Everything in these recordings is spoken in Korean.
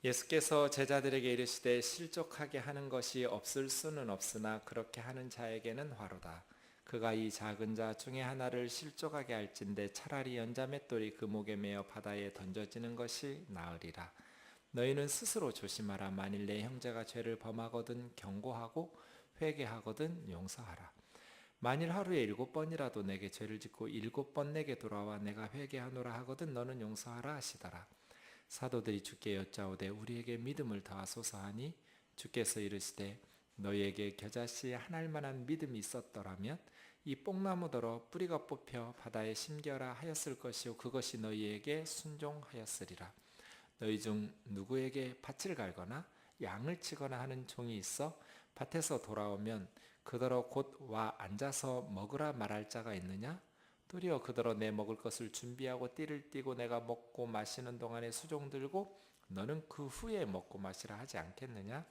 예수께서 제자들에게 이르시되 실족하게 하는 것이 없을 수는 없으나 그렇게 하는 자에게는 화로다. 그가 이 작은 자 중에 하나를 실족하게 할진대 차라리 연자맷돌이 그 목에 매어 바다에 던져지는 것이 나으리라. 너희는 스스로 조심하라. 만일 내 형제가 죄를 범하거든 경고하고 회개하거든 용서하라. 만일 하루에 7번이라도 내게 죄를 짓고 7번 내게 돌아와 내가 회개하노라 하거든 너는 용서하라 하시더라. 사도들이 주께 여짜오되 우리에게 믿음을 더하소서 하니 주께서 이르시되 너희에게 겨자씨 한 알만한 믿음이 있었더라면 이 뽕나무더러 뿌리가 뽑혀 바다에 심겨라 하였을 것이요 그것이 너희에게 순종하였으리라. 너희 중 누구에게 밭을 갈거나 양을 치거나 하는 종이 있어 밭에서 돌아오면 그더러 곧 와 앉아서 먹으라 말할 자가 있느냐? 도리어 그더러 내 먹을 것을 준비하고 띠를 띠고 내가 먹고 마시는 동안에 수종 들고 너는 그 후에 먹고 마시라 하지 않겠느냐?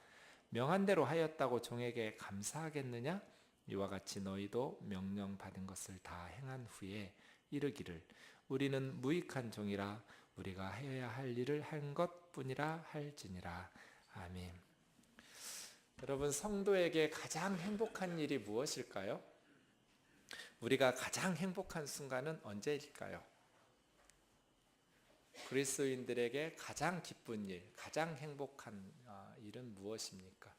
명한 대로 하였다고 종에게 감사하겠느냐? 이와 같이 너희도 명령 받은 것을 다 행한 후에 이르기를 우리는 무익한 종이라 우리가 해야 할 일을 한 것뿐이라 할지니라. 아멘. 여러분, 성도에게 가장 행복한 일이 무엇일까요? 우리가 가장 행복한 순간은 언제일까요? 그리스도인들에게 가장 기쁜 일, 가장 행복한 일은 무엇입니까?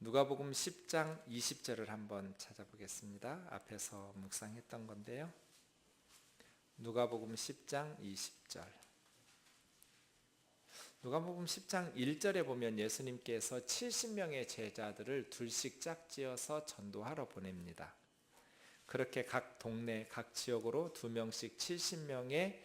누가복음 10장 20절을 한번 찾아보겠습니다. 앞에서 묵상했던 건데요. 누가복음 10장 20절. 누가복음 10장 1절에 보면 예수님께서 70명의 제자들을 둘씩 짝지어서 전도하러 보냅니다. 그렇게 각 동네, 각 지역으로 2명씩 70명의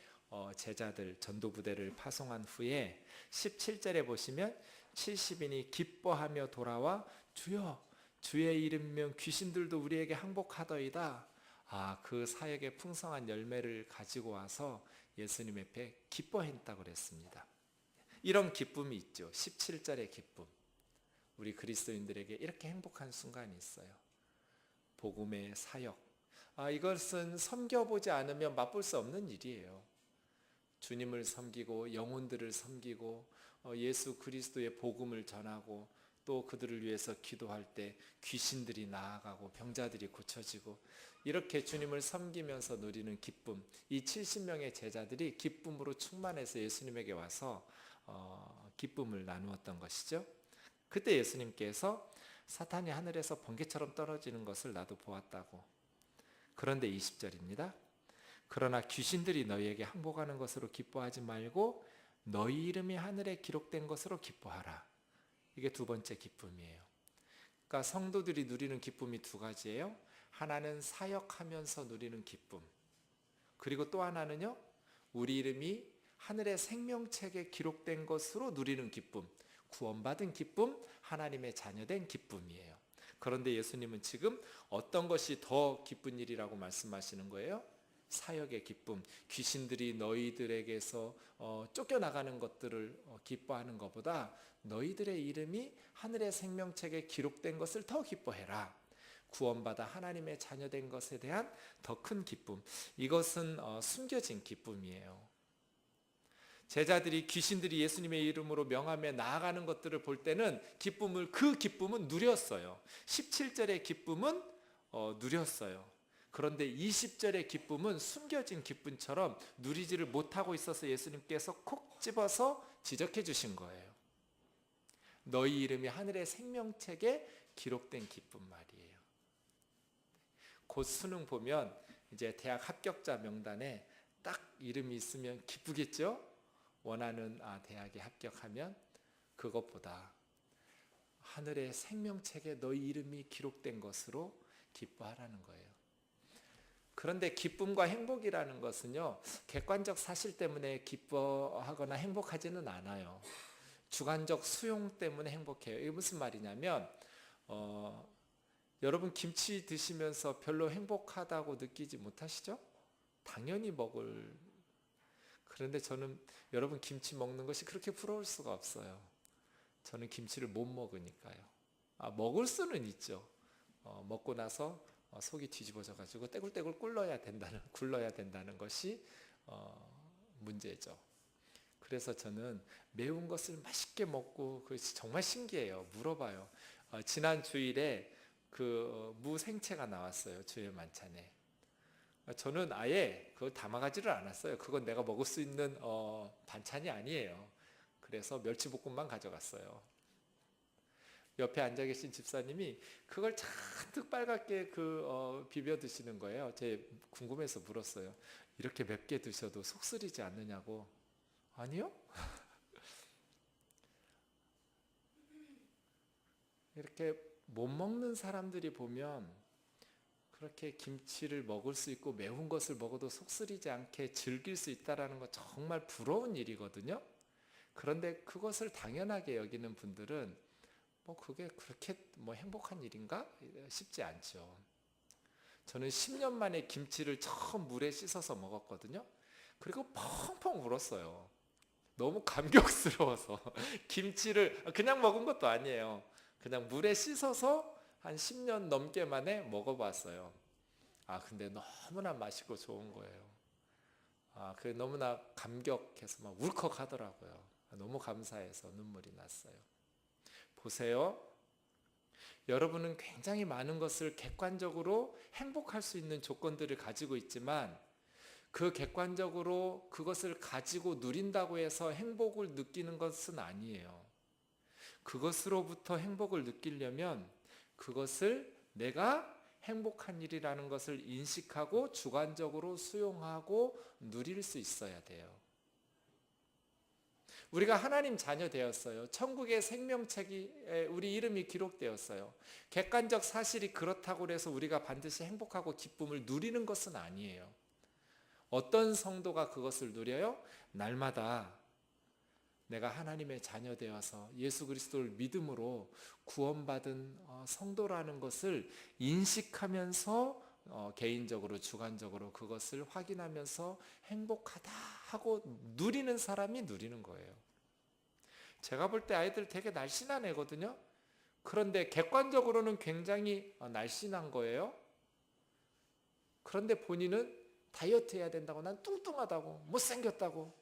제자들, 전도부대를 파송한 후에 17절에 보시면 70인이 기뻐하며 돌아와 주여, 주의 이름이면 귀신들도 우리에게 항복하더이다. 그 사역의 풍성한 열매를 가지고 와서 예수님 앞에 기뻐했다고 그랬습니다. 이런 기쁨이 있죠. 17절의 기쁨. 우리 그리스도인들에게 이렇게 행복한 순간이 있어요. 복음의 사역. 이것은 섬겨보지 않으면 맛볼 수 없는 일이에요. 주님을 섬기고 영혼들을 섬기고 예수 그리스도의 복음을 전하고 또 그들을 위해서 기도할 때 귀신들이 나아가고 병자들이 고쳐지고 이렇게 주님을 섬기면서 누리는 기쁨. 이 70명의 제자들이 기쁨으로 충만해서 예수님에게 와서 기쁨을 나누었던 것이죠. 그때 예수님께서 사탄이 하늘에서 번개처럼 떨어지는 것을 나도 보았다고. 그런데 20절입니다. 그러나 귀신들이 너희에게 항복하는 것으로 기뻐하지 말고 너희 이름이 하늘에 기록된 것으로 기뻐하라. 이게 두 번째 기쁨이에요. 그러니까 성도들이 누리는 기쁨이 두 가지예요. 하나는 사역하면서 누리는 기쁨. 그리고 또 하나는요. 우리 이름이 하늘의 생명책에 기록된 것으로 누리는 기쁨. 구원받은 기쁨, 하나님의 자녀된 기쁨이에요. 그런데 예수님은 지금 어떤 것이 더 기쁜 일이라고 말씀하시는 거예요? 사역의 기쁨. 귀신들이 너희들에게서 쫓겨나가는 것들을 기뻐하는 것보다 너희들의 이름이 하늘의 생명책에 기록된 것을 더 기뻐해라. 구원받아 하나님의 자녀된 것에 대한 더 큰 기쁨. 이것은 숨겨진 기쁨이에요. 제자들이 귀신들이 예수님의 이름으로 명함에 나아가는 것들을 볼 때는 그 기쁨은 누렸어요. 17절의 기쁨은 누렸어요. 그런데 20절의 기쁨은 숨겨진 기쁨처럼 누리지를 못하고 있어서 예수님께서 콕 집어서 지적해 주신 거예요. 너희 이름이 하늘의 생명책에 기록된 기쁨 말이에요. 곧 수능 보면 이제 대학 합격자 명단에 딱 이름이 있으면 기쁘겠죠? 원하는 대학에 합격하면 그것보다 하늘의 생명책에 너희 이름이 기록된 것으로 기뻐하라는 거예요. 그런데 기쁨과 행복이라는 것은요, 객관적 사실 때문에 기뻐하거나 행복하지는 않아요. 주관적 수용 때문에 행복해요. 이게 무슨 말이냐면 여러분 김치 드시면서 별로 행복하다고 느끼지 못하시죠? 당연히 그런데 저는 여러분 김치 먹는 것이 그렇게 부러울 수가 없어요. 저는 김치를 못 먹으니까요. 먹을 수는 있죠. 먹고 나서 속이 뒤집어져 가지고 떼굴떼굴 굴러야 된다는 것이 문제죠. 그래서 저는 매운 것을 맛있게 먹고 그것이 정말 신기해요. 물어봐요. 지난 주일에 그 무생채가 나왔어요. 주일 만찬에. 저는 아예 그걸 담아가지를 않았어요. 그건 내가 먹을 수 있는 반찬이 아니에요. 그래서 멸치볶음만 가져갔어요. 옆에 앉아 계신 집사님이 그걸 잔뜩 빨갛게 비벼 드시는 거예요. 제 궁금해서 물었어요. 이렇게 맵게 드셔도 속 쓰리지 않느냐고. 아니요? 이렇게 못 먹는 사람들이 보면 그렇게 김치를 먹을 수 있고 매운 것을 먹어도 속 쓰리지 않게 즐길 수 있다는 거 정말 부러운 일이거든요. 그런데 그것을 당연하게 여기는 분들은 그게 그렇게 행복한 일인가 싶지 않죠. 저는 10년 만에 김치를 처음 물에 씻어서 먹었거든요. 그리고 펑펑 울었어요. 너무 감격스러워서. 김치를 그냥 먹은 것도 아니에요. 그냥 물에 씻어서 한 10년 넘게 만에 먹어봤어요. 근데 너무나 맛있고 좋은 거예요. 그 너무나 감격해서 막 울컥하더라고요. 너무 감사해서 눈물이 났어요. 보세요. 여러분은 굉장히 많은 것을 객관적으로 행복할 수 있는 조건들을 가지고 있지만 그 객관적으로 그것을 가지고 누린다고 해서 행복을 느끼는 것은 아니에요. 그것으로부터 행복을 느끼려면 그것을 내가 행복한 일이라는 것을 인식하고 주관적으로 수용하고 누릴 수 있어야 돼요. 우리가 하나님 자녀 되었어요. 천국의 생명책에 우리 이름이 기록되었어요. 객관적 사실이 그렇다고 해서 우리가 반드시 행복하고 기쁨을 누리는 것은 아니에요. 어떤 성도가 그것을 누려요? 날마다 내가 하나님의 자녀 되어서 예수 그리스도를 믿음으로 구원받은 성도라는 것을 인식하면서 개인적으로 주관적으로 그것을 확인하면서 행복하다 하고 누리는 사람이 누리는 거예요. 제가 볼 때 아이들 되게 날씬한 애거든요. 그런데 객관적으로는 굉장히 날씬한 거예요. 그런데 본인은 다이어트 해야 된다고, 난 뚱뚱하다고, 못생겼다고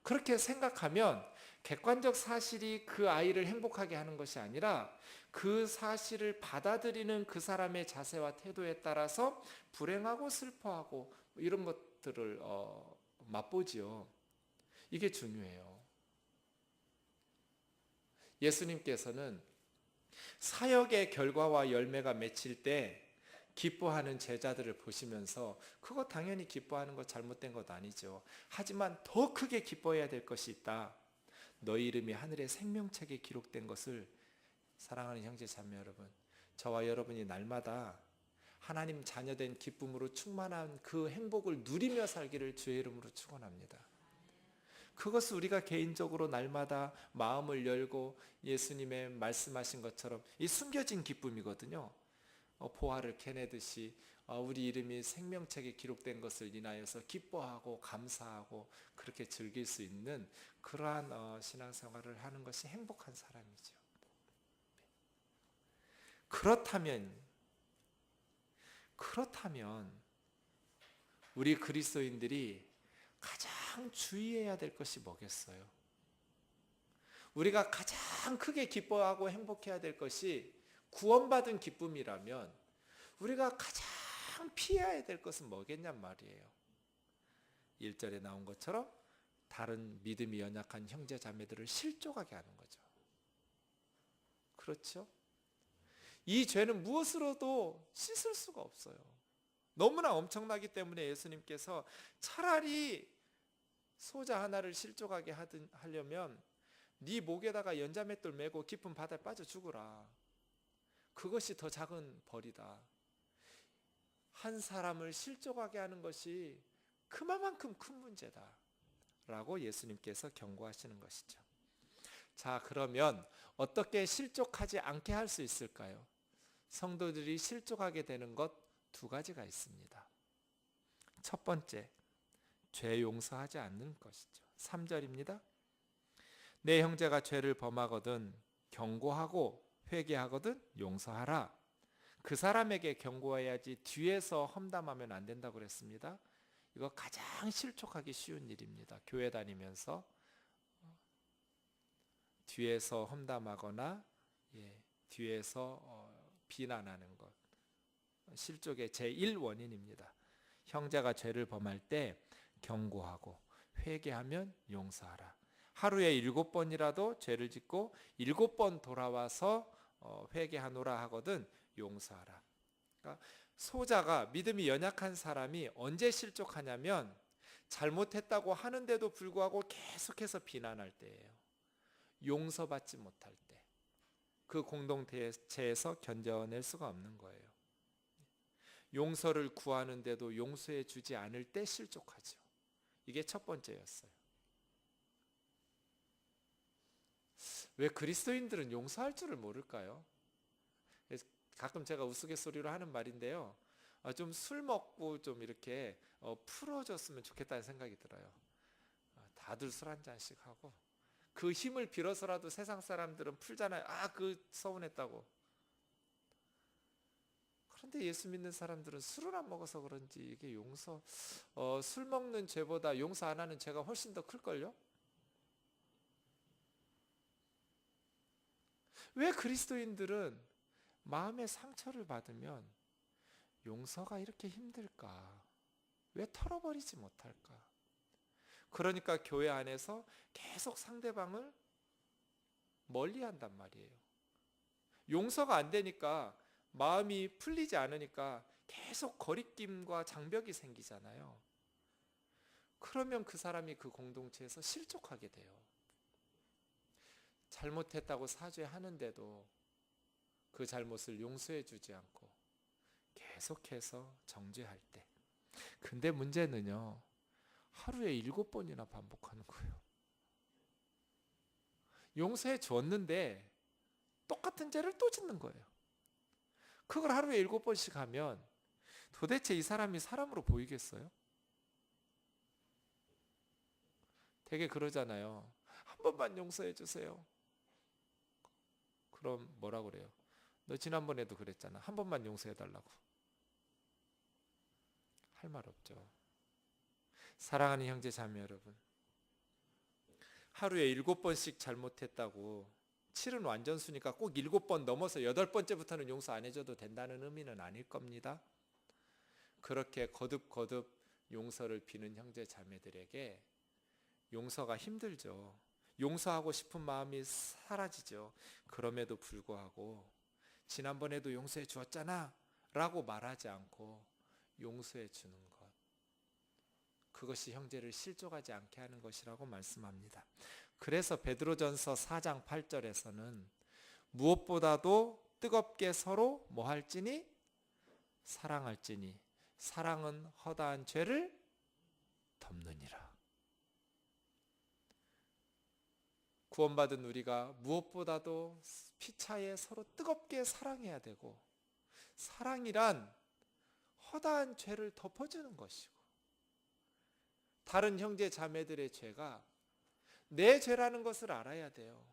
그렇게 생각하면 객관적 사실이 그 아이를 행복하게 하는 것이 아니라 그 사실을 받아들이는 그 사람의 자세와 태도에 따라서 불행하고 슬퍼하고 이런 것들을 맛보지요. 이게 중요해요. 예수님께서는 사역의 결과와 열매가 맺힐 때 기뻐하는 제자들을 보시면서 그거 당연히 기뻐하는 거 잘못된 것 아니죠. 하지만 더 크게 기뻐해야 될 것이 있다. 너희 이름이 하늘의 생명책에 기록된 것을, 사랑하는 형제 자매 여러분, 저와 여러분이 날마다 하나님 자녀된 기쁨으로 충만한 그 행복을 누리며 살기를 주의 이름으로 축원합니다. 그것을 우리가 개인적으로 날마다 마음을 열고 예수님의 말씀하신 것처럼 이 숨겨진 기쁨이거든요. 보화를 캐내듯이 우리 이름이 생명책에 기록된 것을 인하여서 기뻐하고 감사하고 그렇게 즐길 수 있는 그러한 신앙생활을 하는 것이 행복한 사람이죠. 그렇다면 우리 그리스도인들이 가장 주의해야 될 것이 뭐겠어요? 우리가 가장 크게 기뻐하고 행복해야 될 것이 구원받은 기쁨이라면 우리가 가장 피해야 될 것은 뭐겠냔 말이에요. 1절에 나온 것처럼 다른 믿음이 연약한 형제 자매들을 실족하게 하는 거죠. 그렇죠? 이 죄는 무엇으로도 씻을 수가 없어요. 너무나 엄청나기 때문에 예수님께서 차라리 소자 하나를 실족하게 하려면 네 목에다가 연자맷돌 메고 깊은 바다에 빠져 죽으라. 그것이 더 작은 벌이다. 한 사람을 실족하게 하는 것이 그만큼 큰 문제다 라고 예수님께서 경고하시는 것이죠. 자, 그러면 어떻게 실족하지 않게 할 수 있을까요? 성도들이 실족하게 되는 것 두 가지가 있습니다. 첫 번째, 죄 용서하지 않는 것이죠. 3절입니다. 내 형제가 죄를 범하거든 경고하고 회개하거든 용서하라. 그 사람에게 경고해야지 뒤에서 험담하면 안 된다고 그랬습니다. 이거 가장 실족하기 쉬운 일입니다. 교회 다니면서 뒤에서 험담하거나 뒤에서 비난하는 것, 실족의 제1원인입니다. 형제가 죄를 범할 때 경고하고 회개하면 용서하라. 하루에 7번이라도 죄를 짓고 7번 돌아와서 회개하노라 하거든 용서하라. 그러니까 소자가, 믿음이 연약한 사람이 언제 실족하냐면 잘못했다고 하는데도 불구하고 계속해서 비난할 때예요. 용서받지 못할 때. 그 공동체에서 견뎌낼 수가 없는 거예요. 용서를 구하는데도 용서해 주지 않을 때 실족하죠. 이게 첫 번째였어요. 왜 그리스도인들은 용서할 줄을 모를까요? 가끔 제가 우스갯소리로 하는 말인데요. 좀 술 먹고 좀 이렇게 풀어줬으면 좋겠다는 생각이 들어요. 다들 술 한 잔씩 하고 그 힘을 빌어서라도 세상 사람들은 풀잖아요. 그 서운했다고. 그런데 예수 믿는 사람들은 술을 안 먹어서 그런지 이게 술 먹는 죄보다 용서 안 하는 죄가 훨씬 더 클걸요? 왜 그리스도인들은 마음의 상처를 받으면 용서가 이렇게 힘들까? 왜 털어버리지 못할까? 그러니까 교회 안에서 계속 상대방을 멀리한단 말이에요. 용서가 안 되니까, 마음이 풀리지 않으니까 계속 거리낌과 장벽이 생기잖아요. 그러면 그 사람이 그 공동체에서 실족하게 돼요. 잘못했다고 사죄하는데도 그 잘못을 용서해 주지 않고 계속해서 정죄할 때. 근데 문제는요, 하루에 7번이나 반복하는 거예요. 용서해 줬는데 똑같은 죄를 또 짓는 거예요. 그걸 하루에 7번씩 하면 도대체 이 사람이 사람으로 보이겠어요? 되게 그러잖아요. 한 번만 용서해 주세요. 그럼 뭐라 그래요? 너 지난번에도 그랬잖아. 한 번만 용서해 달라고. 할 말 없죠. 사랑하는 형제 자매 여러분, 하루에 7번씩 잘못했다고 7은 완전수니까 꼭 7번 넘어서 8번째부터는 용서 안 해줘도 된다는 의미는 아닐 겁니다. 그렇게 거듭거듭 용서를 비는 형제 자매들에게 용서가 힘들죠. 용서하고 싶은 마음이 사라지죠. 그럼에도 불구하고 지난번에도 용서해 주었잖아 라고 말하지 않고 용서해 주는 것, 그것이 형제를 실족하지 않게 하는 것이라고 말씀합니다. 그래서 베드로전서 4장 8절에서는 무엇보다도 뜨겁게 서로 뭐 할지니? 사랑할지니 사랑은 허다한 죄를 덮느니라. 구원받은 우리가 무엇보다도 피차에 서로 뜨겁게 사랑해야 되고, 사랑이란 허다한 죄를 덮어주는 것이고, 다른 형제 자매들의 죄가 내 죄라는 것을 알아야 돼요.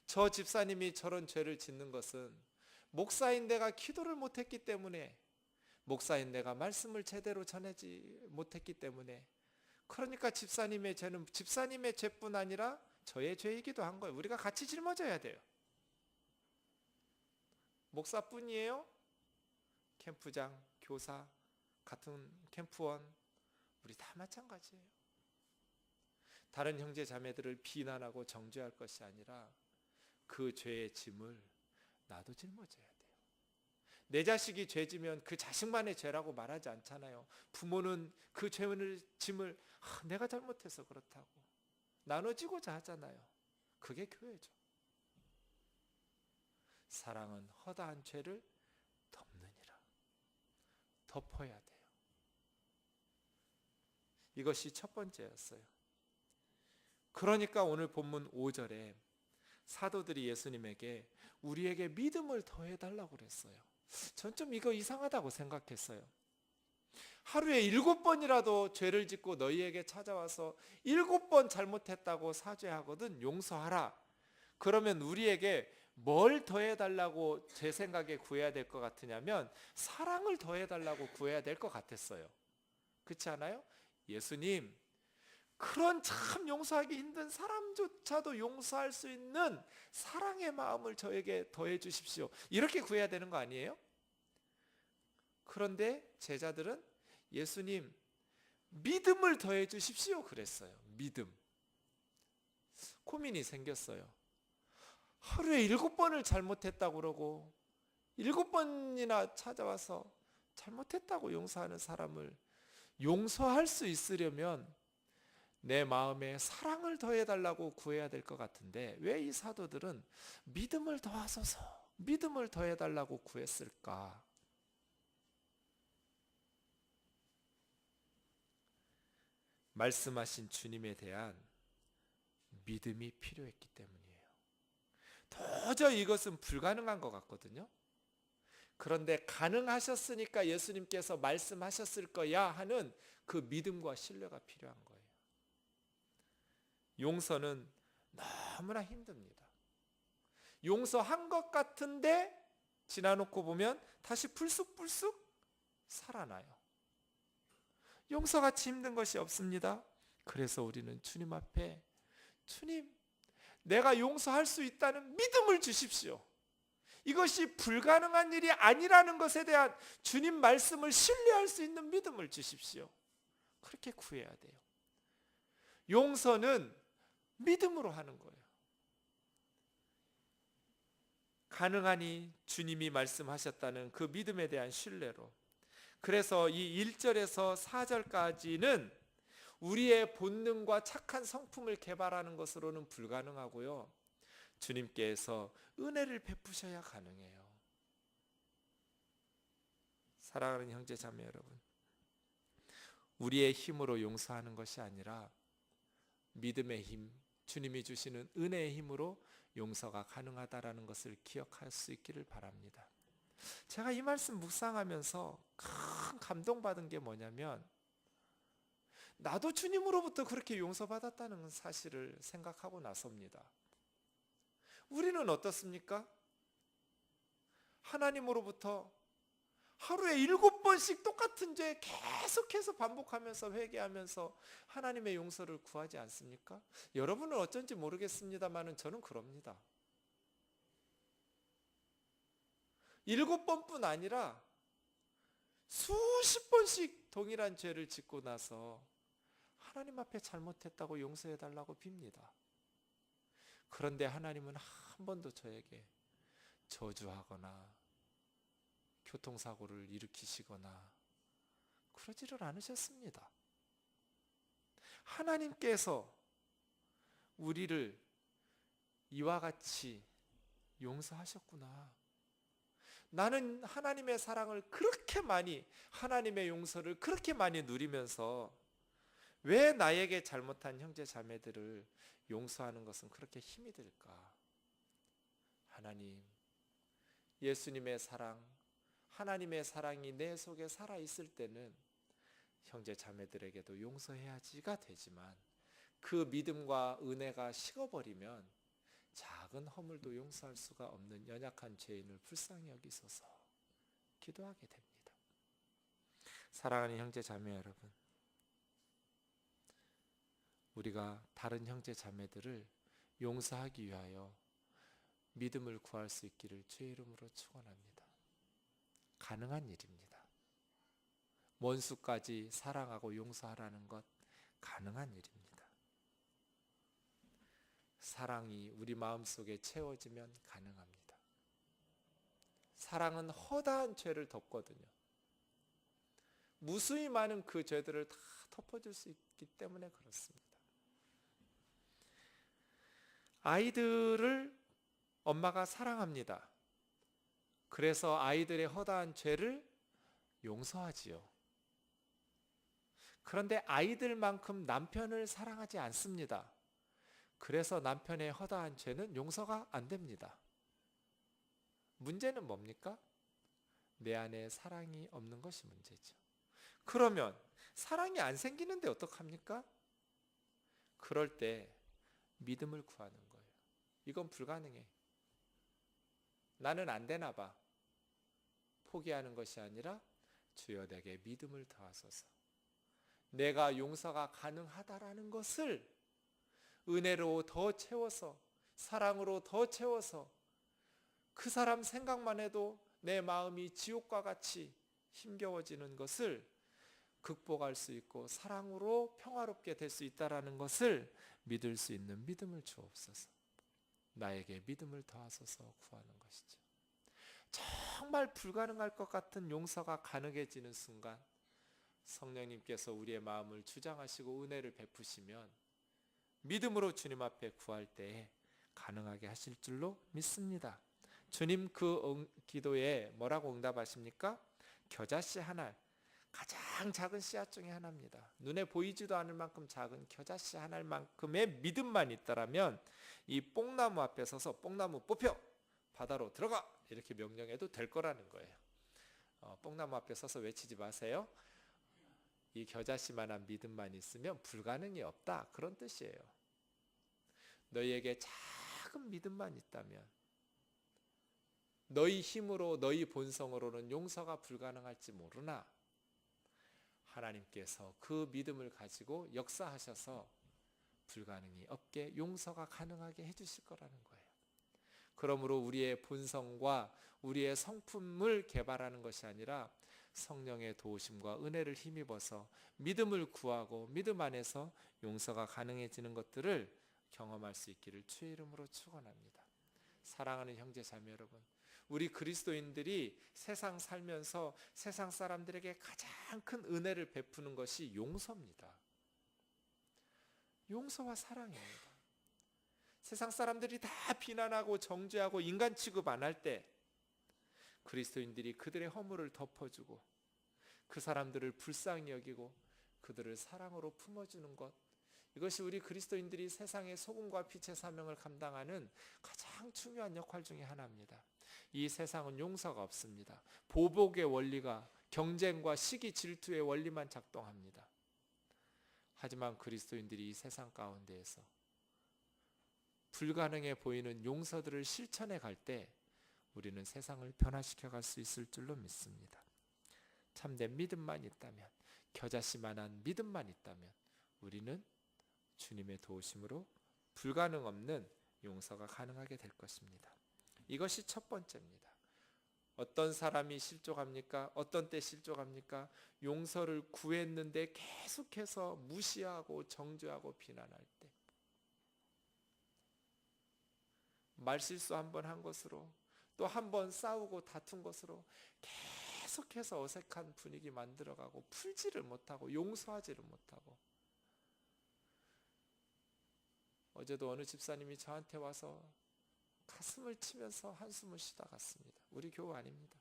저 집사님이 저런 죄를 짓는 것은 목사인 내가 기도를 못했기 때문에, 목사인 내가 말씀을 제대로 전하지 못했기 때문에, 그러니까 집사님의 죄는 집사님의 죄뿐 아니라 저의 죄이기도 한 거예요. 우리가 같이 짊어져야 돼요. 목사뿐이에요? 캠프장, 교사, 같은 캠프원, 우리 다 마찬가지예요. 다른 형제 자매들을 비난하고 정죄할 것이 아니라 그 죄의 짐을 나도 짊어져야 돼요. 내 자식이 죄지면 그 자식만의 죄라고 말하지 않잖아요. 부모는 그 죄의 짐을 내가 잘못해서 그렇다고 나눠지고자 하잖아요. 그게 교회죠. 사랑은 허다한 죄를 덮느니라. 덮어야 돼요. 이것이 첫 번째였어요. 그러니까 오늘 본문 5절에 사도들이 예수님에게 우리에게 믿음을 더해달라고 그랬어요. 전 좀 이거 이상하다고 생각했어요. 하루에 7번이라도 죄를 짓고 너희에게 찾아와서 7번 잘못했다고 사죄하거든 용서하라. 그러면 우리에게 뭘 더해달라고 제 생각에 구해야 될 것 같으냐면 사랑을 더해달라고 구해야 될 것 같았어요. 그렇지 않아요? 예수님, 그런 참 용서하기 힘든 사람조차도 용서할 수 있는 사랑의 마음을 저에게 더해 주십시오. 이렇게 구해야 되는 거 아니에요? 그런데 제자들은 예수님, 믿음을 더해 주십시오 그랬어요. 믿음. 고민이 생겼어요. 하루에 7번을 잘못했다고 그러고 7번이나 찾아와서 잘못했다고 용서하는 사람을 용서할 수 있으려면 내 마음에 사랑을 더해달라고 구해야 될 것 같은데 왜 이 사도들은 믿음을 더하소서, 믿음을 더해달라고 구했을까? 말씀하신 주님에 대한 믿음이 필요했기 때문이에요. 도저히 이것은 불가능한 것 같거든요. 그런데 가능하셨으니까 예수님께서 말씀하셨을 거야 하는 그 믿음과 신뢰가 필요한 거예요. 용서는 너무나 힘듭니다. 용서한 것 같은데 지나놓고 보면 다시 불쑥불쑥 살아나요. 용서같이 힘든 것이 없습니다. 그래서 우리는 주님 앞에 주님, 내가 용서할 수 있다는 믿음을 주십시오. 이것이 불가능한 일이 아니라는 것에 대한 주님 말씀을 신뢰할 수 있는 믿음을 주십시오. 그렇게 구해야 돼요. 용서는 믿음으로 하는 거예요. 가능하니 주님이 말씀하셨다는 그 믿음에 대한 신뢰로. 그래서 이 1절에서 4절까지는 우리의 본능과 착한 성품을 개발하는 것으로는 불가능하고요. 주님께서 은혜를 베푸셔야 가능해요. 사랑하는 형제 자매 여러분, 우리의 힘으로 용서하는 것이 아니라 믿음의 힘, 주님이 주시는 은혜의 힘으로 용서가 가능하다라는 것을 기억할 수 있기를 바랍니다. 제가 이 말씀 묵상하면서 큰 감동받은 게 뭐냐면 나도 주님으로부터 그렇게 용서받았다는 사실을 생각하고 나섭니다. 우리는 어떻습니까? 하나님으로부터 하루에 7번씩 똑같은 죄 계속해서 반복하면서 회개하면서 하나님의 용서를 구하지 않습니까? 여러분은 어쩐지 모르겠습니다만 저는 그럽니다. 7번뿐 아니라 수십 번씩 동일한 죄를 짓고 나서 하나님 앞에 잘못했다고 용서해달라고 빕니다. 그런데 하나님은 한 번도 저에게 저주하거나 교통사고를 일으키시거나 그러지를 않으셨습니다. 하나님께서 우리를 이와 같이 용서하셨구나. 나는 하나님의 사랑을 그렇게 많이, 하나님의 용서를 그렇게 많이 누리면서 왜 나에게 잘못한 형제 자매들을 용서하는 것은 그렇게 힘이 들까? 하나님, 예수님의 사랑, 하나님의 사랑이 내 속에 살아있을 때는 형제 자매들에게도 용서해야지가 되지만 그 믿음과 은혜가 식어버리면 작은 허물도 용서할 수가 없는 연약한 죄인을 불쌍히 여기소서 기도하게 됩니다. 사랑하는 형제 자매 여러분, 우리가 다른 형제 자매들을 용서하기 위하여 믿음을 구할 수 있기를 주의 이름으로 축원합니다. 가능한 일입니다. 원수까지 사랑하고 용서하라는 것 가능한 일입니다. 사랑이 우리 마음속에 채워지면 가능합니다. 사랑은 허다한 죄를 덮거든요. 무수히 많은 그 죄들을 다 덮어줄 수 있기 때문에 그렇습니다. 아이들을 엄마가 사랑합니다. 그래서 아이들의 허다한 죄를 용서하지요. 그런데 아이들만큼 남편을 사랑하지 않습니다. 그래서 남편의 허다한 죄는 용서가 안 됩니다. 문제는 뭡니까? 내 안에 사랑이 없는 것이 문제죠. 그러면 사랑이 안 생기는데 어떡합니까? 그럴 때 믿음을 구하는 거예요. 이건 불가능해. 나는 안 되나 봐. 포기하는 것이 아니라 주여 내게 믿음을 더하소서. 내가 용서가 가능하다라는 것을 은혜로 더 채워서, 사랑으로 더 채워서 그 사람 생각만 해도 내 마음이 지옥과 같이 힘겨워지는 것을 극복할 수 있고 사랑으로 평화롭게 될 수 있다라는 것을 믿을 수 있는 믿음을 주옵소서. 나에게 믿음을 더하소서 구하는 것이죠. 정말 불가능할 것 같은 용서가 가능해지는 순간 성령님께서 우리의 마음을 주장하시고 은혜를 베푸시면 믿음으로 주님 앞에 구할 때에 가능하게 하실 줄로 믿습니다. 주님 그 기도에 뭐라고 응답하십니까? 겨자씨 한 알, 가장 작은 씨앗 중에 하나입니다. 눈에 보이지도 않을 만큼 작은 겨자씨 한 알만큼의 믿음만 있다라면 이 뽕나무 앞에 서서 뽕나무 뽑혀 바다로 들어가 이렇게 명령해도 될 거라는 거예요. 뽕나무 앞에 서서 외치지 마세요. 이 겨자씨만한 믿음만 있으면 불가능이 없다, 그런 뜻이에요. 너희에게 작은 믿음만 있다면 너희 힘으로 너희 본성으로는 용서가 불가능할지 모르나 하나님께서 그 믿음을 가지고 역사하셔서 불가능이 없게 용서가 가능하게 해주실 거라는 거예요. 그러므로 우리의 본성과 우리의 성품을 개발하는 것이 아니라 성령의 도우심과 은혜를 힘입어서 믿음을 구하고 믿음 안에서 용서가 가능해지는 것들을 경험할 수 있기를 주의 이름으로 축원합니다. 사랑하는 형제 자매 여러분, 우리 그리스도인들이 세상 살면서 세상 사람들에게 가장 큰 은혜를 베푸는 것이 용서입니다. 용서와 사랑입니다. 세상 사람들이 다 비난하고 정죄하고 인간 취급 안 할 때 그리스도인들이 그들의 허물을 덮어주고 그 사람들을 불쌍히 여기고 그들을 사랑으로 품어주는 것, 이것이 우리 그리스도인들이 세상의 소금과 빛의 사명을 감당하는 가장 중요한 역할 중에 하나입니다. 이 세상은 용서가 없습니다. 보복의 원리가, 경쟁과 시기 질투의 원리만 작동합니다. 하지만 그리스도인들이 이 세상 가운데에서 불가능해 보이는 용서들을 실천해 갈 때 우리는 세상을 변화시켜 갈 수 있을 줄로 믿습니다. 참된 믿음만 있다면, 겨자씨만한 믿음만 있다면 우리는 주님의 도우심으로 불가능 없는 용서가 가능하게 될 것입니다. 이것이 첫 번째입니다. 어떤 사람이 실족합니까? 어떤 때 실족합니까? 용서를 구했는데 계속해서 무시하고 정죄하고 비난할 때, 말실수 한 번 한 것으로, 또 한 번 싸우고 다툰 것으로 계속해서 어색한 분위기 만들어가고 풀지를 못하고 용서하지를 못하고, 어제도 어느 집사님이 저한테 와서 가슴을 치면서 한숨을 쉬다 갔습니다. 우리 교우 아닙니다.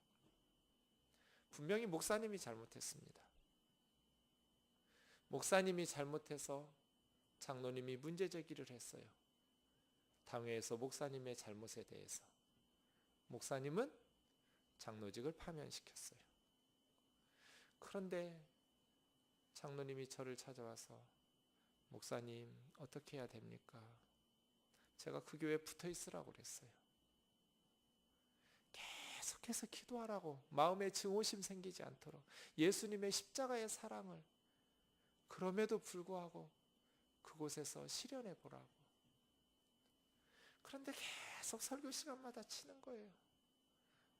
분명히 목사님이 잘못했습니다. 목사님이 잘못해서 장로님이 문제 제기를 했어요. 당회에서 목사님의 잘못에 대해서 목사님은 장로직을 파면시켰어요. 그런데 장로님이 저를 찾아와서 목사님 어떻게 해야 됩니까? 제가 그 교회에 붙어 있으라고 그랬어요. 계속해서 기도하라고, 마음에 증오심 생기지 않도록 예수님의 십자가의 사랑을 그럼에도 불구하고 그곳에서 실현해 보라고. 그런데 계속 설교 시간마다 치는 거예요.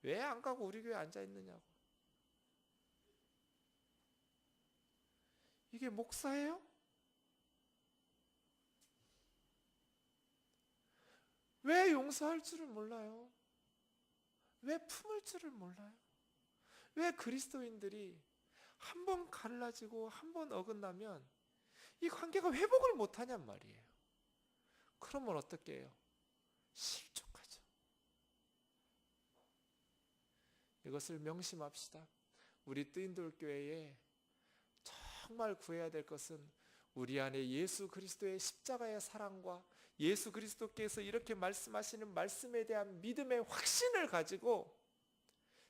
왜 안 가고 우리 교회에 앉아 있느냐고. 이게 목사예요? 왜 용서할 줄을 몰라요? 왜 품을 줄을 몰라요? 왜 그리스도인들이 한 번 갈라지고 한 번 어긋나면 이 관계가 회복을 못하냔 말이에요. 그러면 어떻게 해요? 실족하죠. 이것을 명심합시다. 우리 뜨인돌교회에 정말 구해야 될 것은 우리 안에 예수 그리스도의 십자가의 사랑과 예수 그리스도께서 이렇게 말씀하시는 말씀에 대한 믿음의 확신을 가지고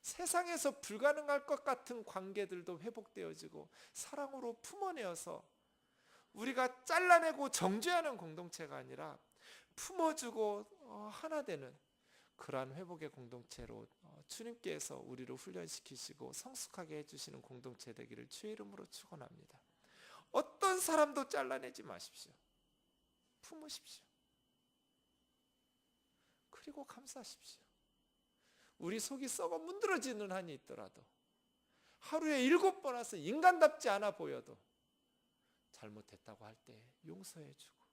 세상에서 불가능할 것 같은 관계들도 회복되어지고 사랑으로 품어내어서 우리가 잘라내고 정죄하는 공동체가 아니라 품어주고 하나 되는 그러한 회복의 공동체로 주님께서 우리를 훈련시키시고 성숙하게 해주시는 공동체 되기를 주의 이름으로 축원합니다. 어떤 사람도 잘라내지 마십시오. 품으십시오. 그리고 감사하십시오. 우리 속이 썩어 문드러지는 한이 있더라도, 하루에 7번 와서 인간답지 않아 보여도 잘못했다고 할 때 용서해주고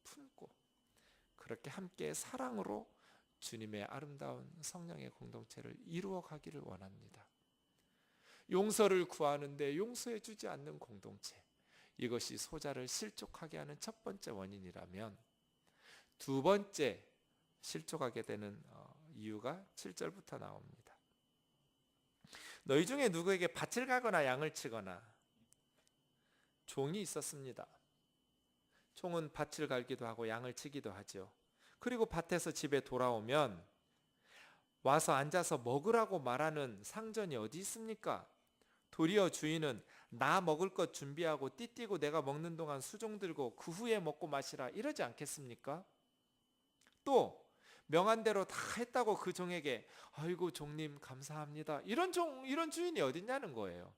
품고, 그렇게 함께 사랑으로 주님의 아름다운 성령의 공동체를 이루어 가기를 원합니다. 용서를 구하는데 용서해 주지 않는 공동체, 이것이 소자를 실족하게 하는 첫 번째 원인이라면, 두 번째 실족하게 되는 이유가 7절부터 나옵니다. 너희 중에 누구에게 밭을 가거나 양을 치거나, 종이 있었습니다. 종은 밭을 갈기도 하고 양을 치기도 하죠. 그리고 밭에서 집에 돌아오면 와서 앉아서 먹으라고 말하는 상전이 어디 있습니까? 도리어 주인은 나 먹을 것 준비하고 띠띠고 내가 먹는 동안 수종 들고 그 후에 먹고 마시라 이러지 않겠습니까? 또 명한 대로 다 했다고 그 종에게 아이고 종님 감사합니다, 이런 주인이 어딨냐는 거예요.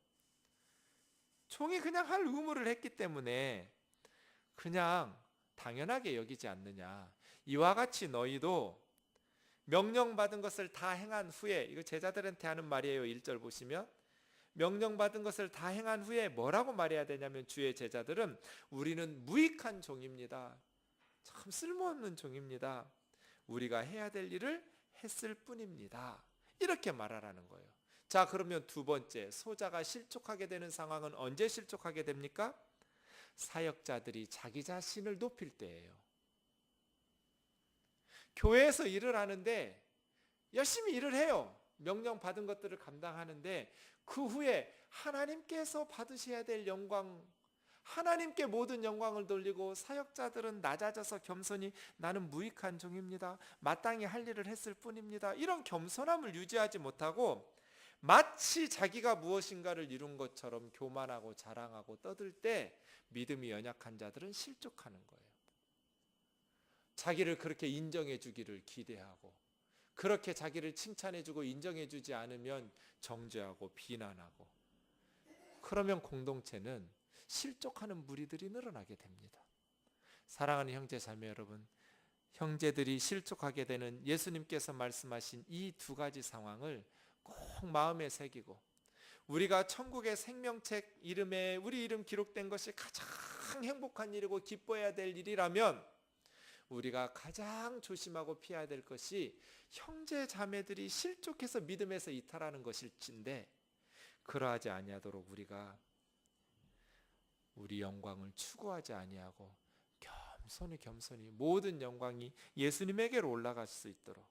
종이 그냥 할 의무를 했기 때문에 그냥 당연하게 여기지 않느냐. 이와 같이 너희도 명령받은 것을 다 행한 후에, 이거 제자들한테 하는 말이에요. 1절 보시면 명령받은 것을 다 행한 후에 뭐라고 말해야 되냐면, 주의 제자들은 우리는 무익한 종입니다. 참 쓸모없는 종입니다. 우리가 해야 될 일을 했을 뿐입니다. 이렇게 말하라는 거예요. 자, 그러면 두 번째, 소자가 실족하게 되는 상황은 언제 실족하게 됩니까? 사역자들이 자기 자신을 높일 때예요. 교회에서 일을 하는데 열심히 일을 해요. 명령받은 것들을 감당하는데 그 후에 하나님께서 받으셔야 될 영광, 하나님께 모든 영광을 돌리고, 사역자들은 낮아져서 겸손히 나는 무익한 종입니다, 마땅히 할 일을 했을 뿐입니다, 이런 겸손함을 유지하지 못하고 마치 자기가 무엇인가를 이룬 것처럼 교만하고 자랑하고 떠들 때 믿음이 연약한 자들은 실족하는 거예요. 자기를 그렇게 인정해 주기를 기대하고, 그렇게 자기를 칭찬해 주고 인정해 주지 않으면 정죄하고 비난하고, 그러면 공동체는 실족하는 무리들이 늘어나게 됩니다. 사랑하는 형제 자매 여러분, 형제들이 실족하게 되는 예수님께서 말씀하신 이 두 가지 상황을 꼭 마음에 새기고, 우리가 천국의 생명책 이름에 우리 이름 기록된 것이 가장 행복한 일이고 기뻐해야 될 일이라면, 우리가 가장 조심하고 피해야 될 것이 형제 자매들이 실족해서 믿음에서 이탈하는 것일진데, 그러하지 아니하도록 우리가 우리 영광을 추구하지 아니하고 겸손히 모든 영광이 예수님에게로 올라갈 수 있도록,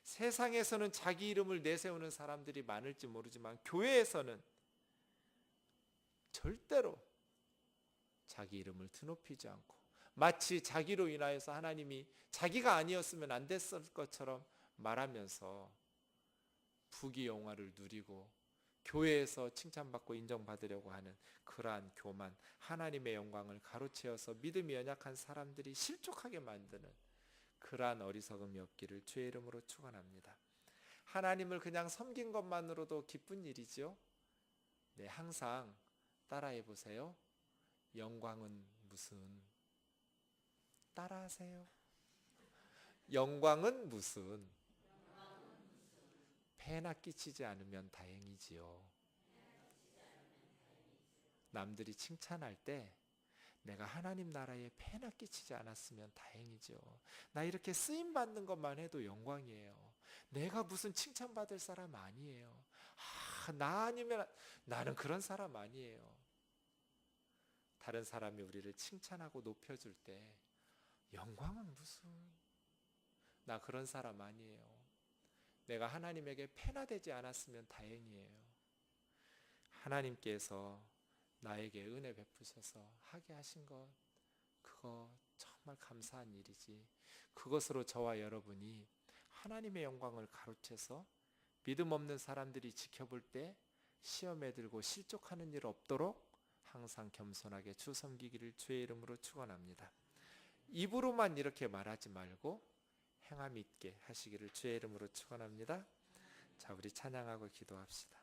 세상에서는 자기 이름을 내세우는 사람들이 많을지 모르지만 교회에서는 절대로 자기 이름을 드높이지 않고, 마치 자기로 인하여서 하나님이 자기가 아니었으면 안 됐을 것처럼 말하면서 부귀영화를 누리고 교회에서 칭찬받고 인정받으려고 하는 그러한 교만, 하나님의 영광을 가로채어서 믿음이 연약한 사람들이 실족하게 만드는 그러한 어리석음이 없기를 주의 이름으로 축원합니다. 하나님을 그냥 섬긴 것만으로도 기쁜 일이죠. 네, 항상 따라해 보세요. 영광은 무슨, 따라하세요. 영광은 무슨, 폐나 끼치지 않으면 다행이지요. 남들이 칭찬할 때 내가 하나님 나라에 폐나 끼치지 않았으면 다행이죠. 나 이렇게 쓰임 받는 것만 해도 영광이에요. 내가 무슨 칭찬받을 사람 아니에요. 나 아니면, 나는 그런 사람 아니에요. 다른 사람이 우리를 칭찬하고 높여줄 때 영광은 무슨, 나 그런 사람 아니에요. 내가 하나님에게 폐나 되지 않았으면 다행이에요. 하나님께서 나에게 은혜 베푸셔서 하게 하신 것, 그거 정말 감사한 일이지. 그것으로 저와 여러분이 하나님의 영광을 가로채서 믿음 없는 사람들이 지켜볼 때 시험에 들고 실족하는 일 없도록 항상 겸손하게 주 섬기기를 주의 이름으로 축원합니다. 입으로만 이렇게 말하지 말고 행함 있게 하시기를 주의 이름으로 축원합니다. 자, 우리 찬양하고 기도합시다.